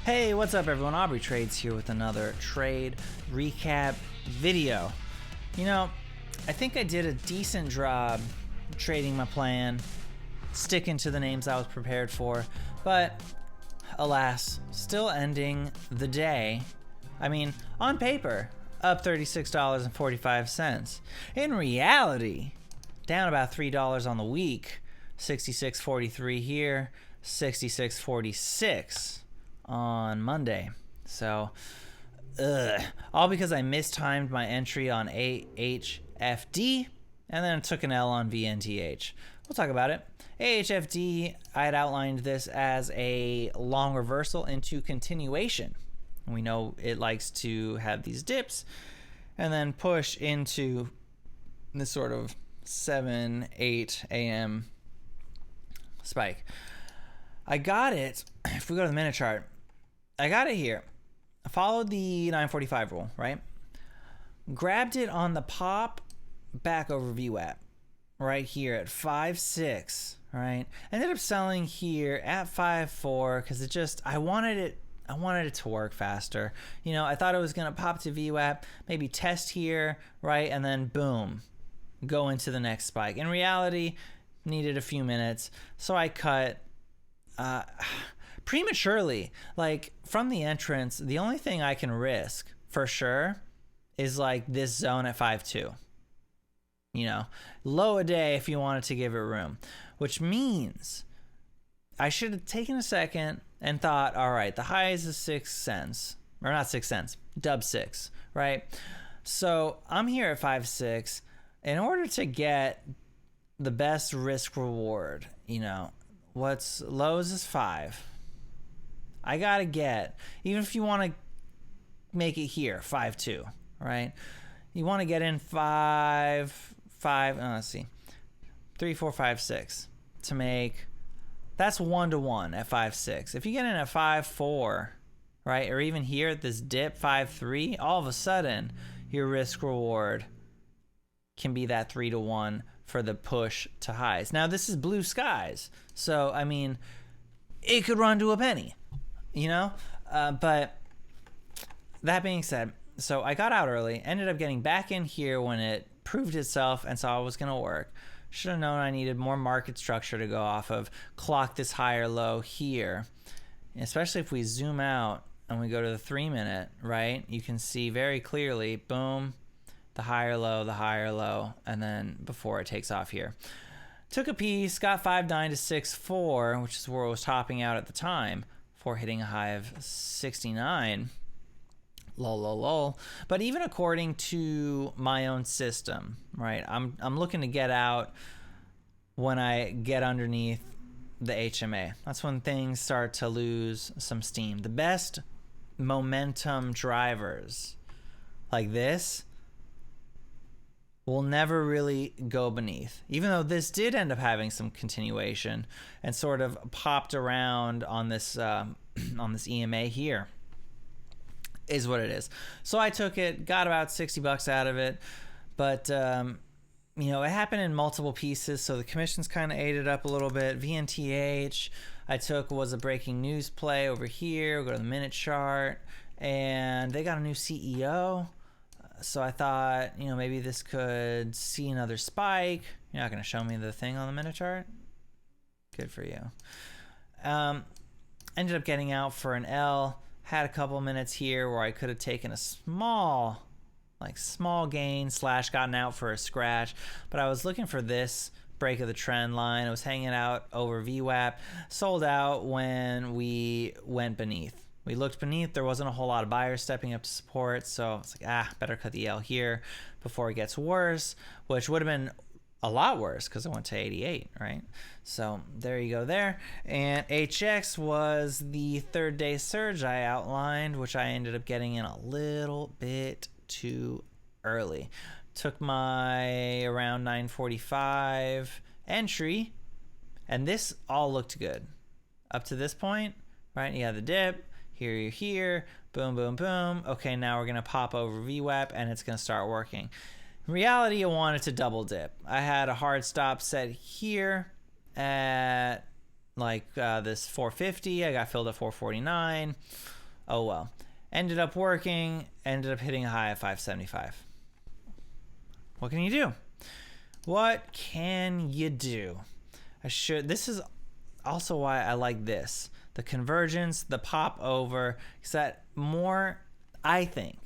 Hey, what's up everyone? Aubrey Trades here with another trade recap video. You know, I think I did a decent job trading my plan, sticking to the names I was prepared for, but alas, still ending the day. I mean, on paper, up $36.45. In reality, down about $3 on the week, $66.43 here, $66.46 on Monday. So, all because I mistimed my entry on AHFD and then took an L on VNTH. We'll talk about it. AHFD, I had outlined this as a long reversal into continuation. We know it likes to have these dips and then push into this sort of 7-8 a.m. spike. I got it. If we go to the minute chart, I got it here. I followed the 945 rule, right? Grabbed it on the pop back over VWAP right here at 5.6, right? Ended up selling here at 5.4 because it just, I wanted it to work faster. You know, I thought it was going to pop to VWAP, maybe test here, right? And then boom, go into the next spike. In reality, needed a few minutes. So I cut prematurely. Like from the entrance, the only thing I can risk for sure is like this zone at 5.2. You know, low a day if you wanted to give it room, which means I should have taken a second and thought, all right, the high is 6 cents, or not 6 cents, dub 6, right? So I'm here at 5.6. In order to get the best risk reward, you know, what's lows is 5. I gotta get, even if you want to make it here, 5.2, right? You want to get in 5, let's see, 3, 4, 5, 6 to make. That's 1-to-1 at 5.6. If you get in at 5.4, right, or even here at this dip 5.3, all of a sudden your risk reward can be that 3-to-1 for the push to highs. Now this is blue skies, so I mean, it could run to a penny, you know. But that being said, so I got out early, ended up getting back in here when it proved itself and saw it was gonna work. Should have known I needed more market structure to go off of, clock this higher low here, especially if we zoom out and we go to the 3-minute, right? You can see very clearly, boom, the higher low, and then before it takes off here. Took a piece, got 5.9 to 6.4, which is where it was topping out at the time, before hitting a high of 69. Lol. But even according to my own system, right, I'm looking to get out when I get underneath the HMA. That's when things start to lose some steam. The best momentum drivers like this will never really go beneath, even though this did end up having some continuation and sort of popped around on this on this EMA here. Is what it is. So I took it, got about $60 out of it, but you know, it happened in multiple pieces, so the commissions kind of ate it up a little bit. VNTH I took was a breaking news play over here. We'll go to the minute chart, and they got a new CEO. So I thought, you know, maybe this could see another spike. You're not going to show me the thing on the minute chart? Good for you. Ended up getting out for an L. Had a couple minutes here where I could have taken a small gain / gotten out for a scratch, but I was looking for this break of the trend line. I was hanging out over VWAP, sold out when we went beneath. We looked beneath, there wasn't a whole lot of buyers stepping up to support, so it's like, better cut the L here before it gets worse, which would have been a lot worse because it went to 88, right? So there you go there. And HX was the 3rd day surge I outlined, which I ended up getting in a little bit too early. Took my around 945 entry, and this all looked good up to this point, right? You had the dip, here you're here, boom, boom, boom. Okay, now we're gonna pop over VWAP and it's gonna start working. In reality, I wanted to double dip. I had a hard stop set here at like this 450. I got filled at 449. Oh well. Ended up working, ended up hitting a high of 575. What can you do? What can you do? This is also why I like this. The convergence, the pop over, because that more, I think,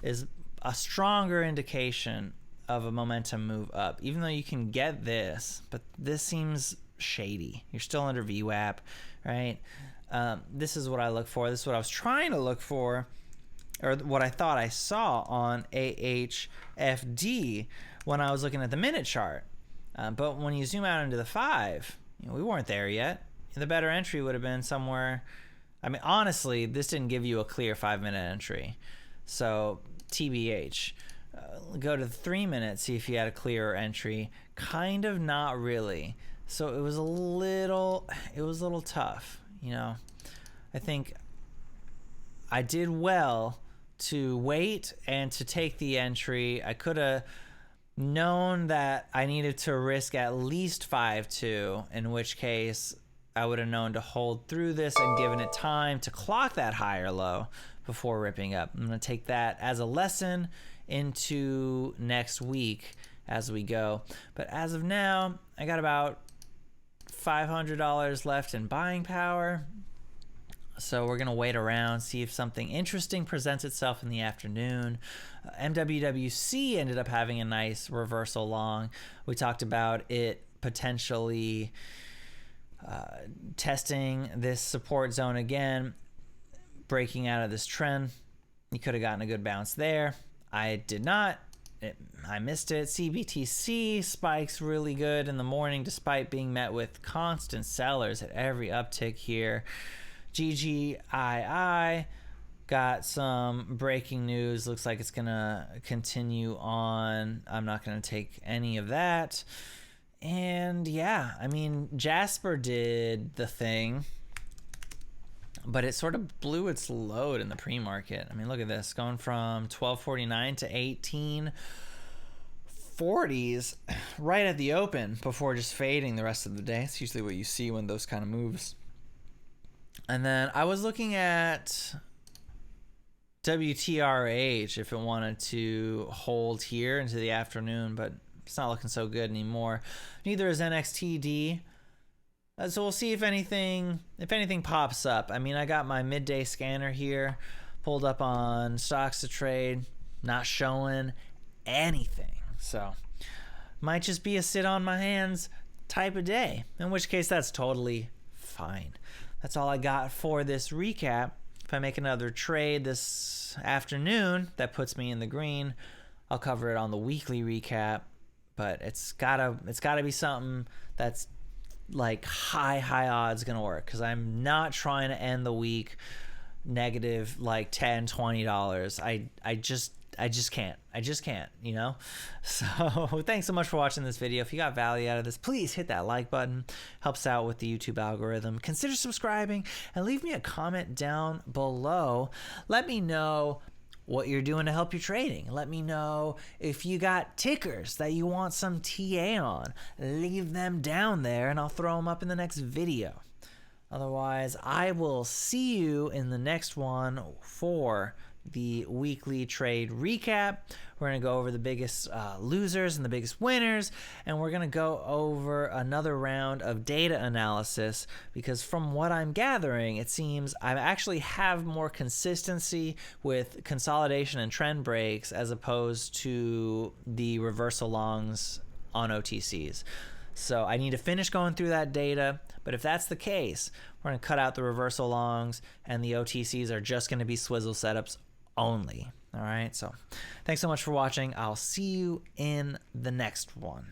is a stronger indication of a momentum move up. Even though you can get this, but this seems shady. You're still under VWAP, right? This is what I look for. This is what I was trying to look for, or what I thought I saw on AHFD when I was looking at the minute chart. But when you zoom out into the 5, we weren't there yet. The better entry would have been somewhere. I mean, honestly, this didn't give you a clear 5-minute entry. So TBH. Go to the 3 minutes, see if you had a clearer entry. Kind of not really. So it was a little tough. I think I did well to wait and to take the entry. I could have known that I needed to risk at least 5.2, in which case I would have known to hold through this and given it time to clock that high or low before ripping up. I'm going to take that as a lesson into next week as we go. But as of now, I got about $500 left in buying power. So we're going to wait around, see if something interesting presents itself in the afternoon. MWWC ended up having a nice reversal long. We talked about it potentially testing this support zone again, breaking out of this trend. You could have gotten a good bounce there. I did not. I missed it. CBTC spikes really good in the morning despite being met with constant sellers at every uptick here. GGII got some breaking news. Looks like it's going to continue on. I'm not going to take any of that. And yeah, I mean, Jasper did the thing, but it sort of blew its load in the pre-market. I mean, look at this, going from 1249 to 1840s right at the open before just fading the rest of the day. It's usually what you see when those kind of moves. And then I was looking at WTRH if it wanted to hold here into the afternoon, but it's not looking so good anymore. Neither is NXTD. So we'll see if anything pops up. I mean, I got my midday scanner here pulled up on stocks to trade, not showing anything. So might just be a sit on my hands type of day, in which case that's totally fine. That's all I got for this recap. If I make another trade this afternoon that puts me in the green, I'll cover it on the weekly recap. But it's gotta be something that's like high odds gonna work, because I'm not trying to end the week negative like $10-20. I just can't, So thanks so much for watching this video. If you got value out of this, please hit that like button. Helps out with the YouTube algorithm. Consider subscribing and leave me a comment down below. Let me know what you're doing to help your trading. Let me know if you got tickers that you want some TA on. Leave them down there and I'll throw them up in the next video. Otherwise, I will see you in the next one for the weekly trade recap. We're going to go over the biggest losers and the biggest winners, and we're going to go over another round of data analysis, because from what I'm gathering, it seems I actually have more consistency with consolidation and trend breaks as opposed to the reversal longs on OTCs. So I need to finish going through that data, but if that's the case, we're going to cut out the reversal longs, and the OTCs are just going to be swizzle setups only. All right, so thanks so much for watching. I'll see you in the next one.